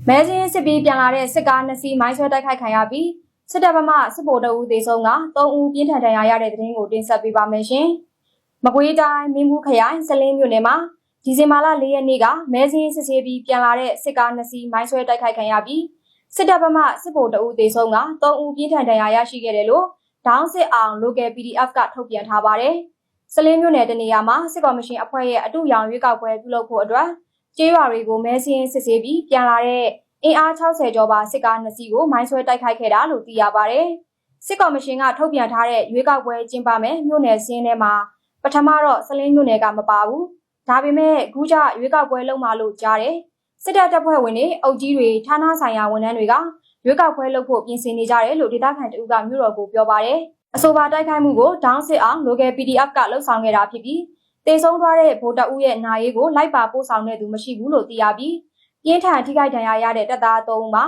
မဲစင်းစစ်ပြီးပြန်လာတဲ့စစ်ကား2စီးမိုင်းဆွဲတိုက်ခိုက်ခံရပြီးစစ်တပ်ဘက်မှစစ်ဗိုလ်တအုပ်သေဆုံးက3ဦးပြင်းထန်ဒဏ်ရာရတဲ့တဲ့တင်ကိုတင်ဆက်ပေးပါမယ်ရှင်။မကွေးတိုင်းမင်းဘူးခရိုင်စလင်းမြို့နယ်မှာဒီဇင်ဘာလ4ရက်နေ့ကမဲစင်းစစ်ဆေးပြီးပြန်လာတဲ့စစ်ကား2စီးမိုင်းဆွဲတိုက်ခိုက်ခံရပြီးစစ်တပ်ဘက်မှစစ်ဗိုလ်တအုပ်သေဆုံးက3ဦးပြင်းထန်ဒဏ်ရာရရှိခဲ့တယ်လို့ဒေါင်းစစ်အောင် local PDF ကထုတ်ပြန်ထားပါတယ်။စလင်းမြို့နယ်တနေရာမှာစစ်ကော်မရှင်အဖွဲ့ရဲ့အတူရောင်ရွေးကောက်ပွဲပြုလုပ်ဖို့အတွက်ကျေးရွာတွေကိုမဲစင်းစစ်ဆေးပြီးပြန်လာတဲ့အင်အား60ကျော်ပါစစ်ကား2စီးကိုမိုင်းဆွဲတိုက်ခိုက်ခဲ့တာလို့သိရပါတယ်။စစ်ကော်မရှင်ကထုတ်ပြန်ထားတဲ့ရွေးကောက်ပွဲကျင်းပမယ်မြို့နယ်စင်းထဲမှာပထမတော့စလင်းမြို့နယ်ကမပါဘူး။ဒါပေမဲ့ခုကျရွေးကောက်ပွဲလုပ်မှလို့ကြားတယ်။စစ်တပ်တပ်ဖွဲ့ဝင်တွေအုပ်ကြီးတွေဌာနဆိုင်ရာဝန်ထမ်းတွေကရွေးကောက်ပွဲလုပ်ဖို့ပြင်ဆင်နေကြတယ်လို့ဒေသခံတဦးကမြို့တော်ကိုပြောပါတယ်။အဆိုပါတိုက်ခိုက်မှုကိုဒေါင်းစစ်အောင် local PDF ကလှုပ်ဆောင်ခဲ့တာဖြစ်ပြီးတေဆုံးသွားတဲ့ဗိုလ်တပ်ဦးရဲ့နာရေးကိုလိုက်ပါပို့ဆောင်တဲ့သူမရှိဘူးလို့သိရပြီးပြင်းထန်ထိခိုက်ဒဏ်ရာရတဲ့တပ်သား3ဦးမှာ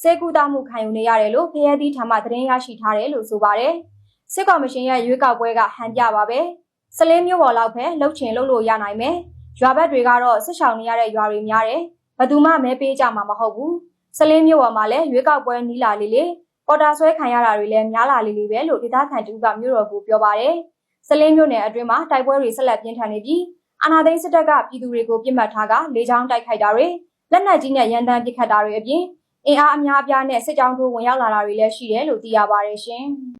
စေကူတာမှုခံယူနေရတယ်လို့ဖရဲသီးထံမှသတင်းရရှိထားတယ်လို့ဆိုပါတယ်။စစ်ကော်မရှင်ရဲ့ရွေးကောက်ပွဲကဟန်ပြပါပဲ။စလင်းမျိုးပေါ်လောက်ပဲလှုပ်ချင်လှုပ်လို့ရနိုင်မယ်။ရွာဘက်တွေကတော့စစ်ဆောင်နေရတဲ့ရွာတွေများတယ်။ဘယ်သူမှမဲပေးကြမှာမဟုတ်ဘူး။စလင်းမျိုးပေါ်မှာလည်းရွေးကောက်ပွဲနီးလာလေလေပေါ်တာဆွဲခံရတာတွေလည်းများလာလေလေပဲလို့ဒေသခံတူကမြို့တော်ကိုပြောပါတယ်။စလင်းမျိုးနယ်အတွင်းမှာတိုက်ပွဲတွေဆက်လက်ပြင်းထန်နေပြီးအာဏာသိမ်းစစ်တပ်ကပြည်သူတွေကိုပြစ်မှတ်ထားကလေကြောင်းတိုက်ခိုက်တာတွေလက်နက်ကြီးနဲ့ရန်တမ်းပစ်ခတ်တာတွေအပြင်အင်အားအများအပြားနဲ့စစ်ကြောင်းထိုးဝင်ရောက်လာတာတွေလည်းရှိတယ်လို့သိရပါတယ်ရှင်။